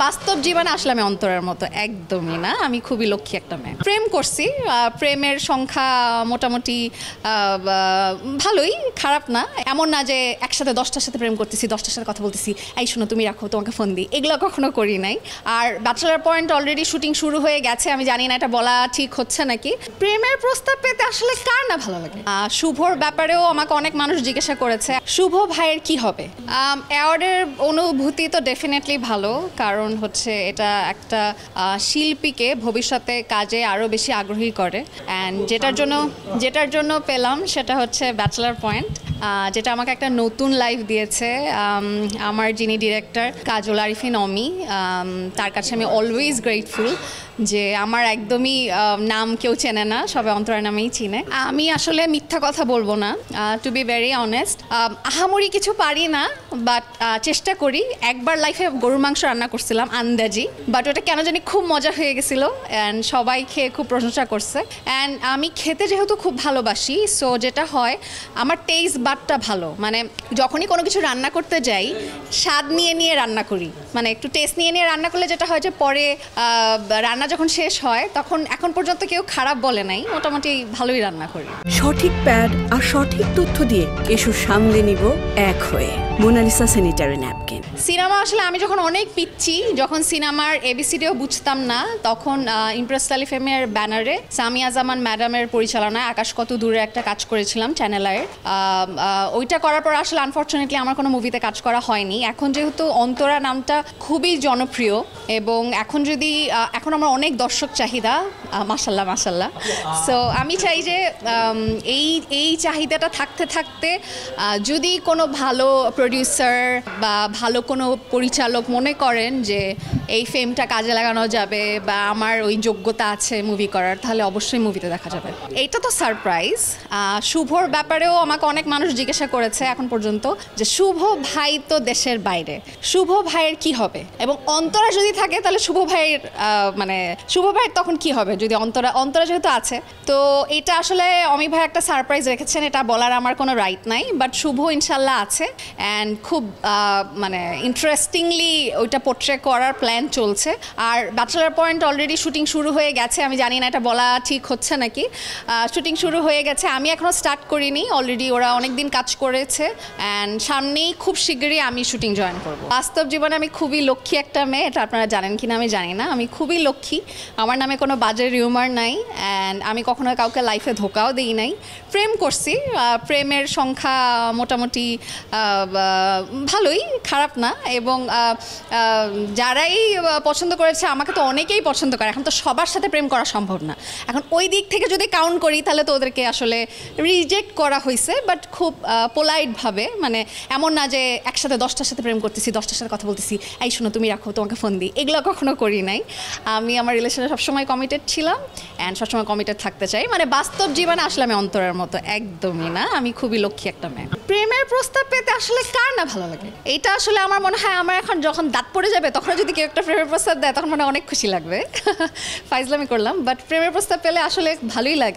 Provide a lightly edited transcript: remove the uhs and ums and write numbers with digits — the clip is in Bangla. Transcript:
বাস্তব জীবনে আসলে আমি অন্তরের মতো একদমই না। আমি খুবই লক্ষ্মী একটা মেয়ে। প্রেম করছি, প্রেমের সংখ্যা মোটামুটি ভালোই, খারাপ না। এমন না যে একসাথে 10টার সাথে প্রেম করতেছি, 10টার সাথে কথা বলতেছি, এই শোনো তুমি রাখো, তোমাকে ফোন দিই, এগুলো কখনো করি নাই। আর ব্যাচেলার পয়েন্ট অলরেডি শুটিং শুরু হয়ে গেছে। আমি জানি না এটা বলা ঠিক হচ্ছে নাকি। প্রেমের প্রস্তাব পেতে আসলে কার না ভালো লাগে। শুভর ব্যাপারেও আমাকে অনেক মানুষ জিজ্ঞাসা করেছে শুভ ভাইয়ের কি হবে। অ্যাওয়ার্ডের অনুভূতি তো ডেফিনেটলি ভালো, কারণ হচ্ছে এটা একটা শিল্পীকে ভবিষ্যতে কাজে আরও বেশি আগ্রহী করে। অ্যান্ড যেটার জন্য পেলাম সেটা হচ্ছে ব্যাচেলার পয়েন্ট, যেটা আমাকে একটা নতুন লাইফ দিয়েছে। আমার যিনি ডিরেক্টর কাজল আরিফিন অমি, তার কাছে আমি অলওয়েজ গ্রেটফুল যে আমার একদমই নাম কেউ চেনে না, সবাই অন্তরা নামেই চিনে। আমি আসলে মিথ্যা কথা বলবো না, টু বি ভেরি অনেস্ট। আহামরি কিছু পারি না, বাট চেষ্টা করি। একবার লাইফে গরুর মাংস রান্না করছিলাম আন্দাজি, বাট ওটা কেন জানি খুব মজা হয়ে গেছিলো অ্যান্ড সবাই খেয়ে খুব প্রশংসা করছে। অ্যান্ড আমি খেতে যেহেতু খুব ভালোবাসি, সো যেটা হয় আমার টেস্ট বাটটা ভালো। মানে যখনই কোনো কিছু রান্না করতে যাই স্বাদ নিয়ে রান্না করি, মানে একটু টেস্ট নিয়ে রান্না করলে যেটা হয় যে পরে রান্না যখন শেষ হয় তখন এখন পর্যন্ত কেউ খারাপ বলে নাই, মোটামুটি ভালোই রান্না করি। সঠিক প্যাড আর সঠিক তথ্য দিয়ে এসব সামলে নিব এক হয়ে। Mona Lisa sanitary napkin. সিনেমা আসলে আমি যখন অনেক পিচ্ছি, যখন সিনেমার এবিসিডিও বুঝতাম না, তখন ইমপ্রেস টেলিফিল্মের ব্যানারে সামিয়া জামান ম্যাডামের পরিচালনায় আকাশ কত দূরে একটা কাজ করেছিলাম চ্যানেল আয়ের। ওইটা করার পর আসলে আনফর্চুনেটলি আমার কোনো মুভিতে কাজ করা হয়নি। এখন যেহেতু অন্তরা নামটা খুবই জনপ্রিয় এবং এখন আমার অনেক দর্শক চাহিদা, মাশাল্লাহ। সো আমি চাই যে এই চাহিদাটা থাকতে থাকতে যদি কোনো ভালো প্রডিউসার বা ভালো কোনো পরিচালক মনে করেন যে এই ফেমটা কাজে লাগানো যাবে বা আমার ওই যোগ্যতা আছে মুভি করার, তাহলে অবশ্যই মুভিতে দেখা যাবে। এইটা তো সারপ্রাইজ। শুভর ব্যাপারেও আমাকে অনেক মানুষ জিজ্ঞাসা করেছে এখন পর্যন্ত যে শুভ ভাই তো দেশের বাইরে, শুভ ভাইয়ের কি হবে, এবং অন্তরা যদি থাকে তাহলে শুভ ভাইয়ের তখন কি হবে যদি অন্তরা যেহেতু আছে। তো এটা আসলে অমি ভাই একটা সারপ্রাইজ রেখেছেন, এটা বলার আমার কোনো রাইট নাই, বাট শুভ ইনশাল্লাহ আছে অ্যান্ড খুব ইন্টারেস্টিংলি ওইটা পোট্রে করার প্ল্যান চলছে। আর ব্যাচেলার পয়েন্ট অলরেডি শুটিং শুরু হয়ে গেছে। আমি জানি না এটা বলা ঠিক হচ্ছে নাকি। শুটিং শুরু হয়ে গেছে, আমি এখনও স্টার্ট করিনি, অলরেডি ওরা অনেক দিন কাজ করেছে অ্যান্ড সামনেই খুব শীঘ্রই আমি শুটিং জয়েন করব। বাস্তব জীবনে আমি খুবই লক্ষ্মী একটা মেয়ে, এটা আপনারা জানেন কিনা আমি জানি না। আমি খুবই লক্ষ্মী, আমার নামে কোনো বাজে রিউমার নাই অ্যান্ড আমি কখনো কাউকে লাইফে ধোকাও দিই নাই। প্রেম করছি, প্রেমের সংখ্যা মোটামুটি ভালোই, খারাপ না। এবং যারাই পছন্দ করেছে, আমাকে তো অনেকেই পছন্দ করে, এখন তো সবার সাথে প্রেম করা সম্ভব না। এখন ওই দিক থেকে যদি কাউন্ট করি তাহলে তো ওদেরকে আসলে রিজেক্ট করা হয়েছে, বাট খুব পোলাইটভাবে। মানে এমন না যে একসাথে 10টার সাথে প্রেম করতেছি, 10টার সাথে কথা বলতেছি, এই শোনো তুমি রাখো, তোমাকে ফোন দিই, এগুলো কখনো করি নাই। আমি আমার রিলেশনে সবসময় কমিটেড ছিলাম অ্যান্ড সবসময় কমিটেড থাকতে চাই। মানে বাস্তব জীবনে আসলে আমি অন্তরের মতো একদমই না। আমি খুবই লক্ষ্মী একটা মেয়ে। প্রেমের প্রস্তাব পেতে আসলে কার না ভালো লাগে। এটা আসলে আমার মনে হয় আমার এখন যখন দাঁত পড়ে যাবে তখন যদি কেউ একটা প্রেমের প্রস্তাব দেয় তখন মনে অনেক খুশি লাগবে। ফাইজলামি করলাম, বাট প্রেমের প্রস্তাব পেলে আসলে ভালোই লাগে।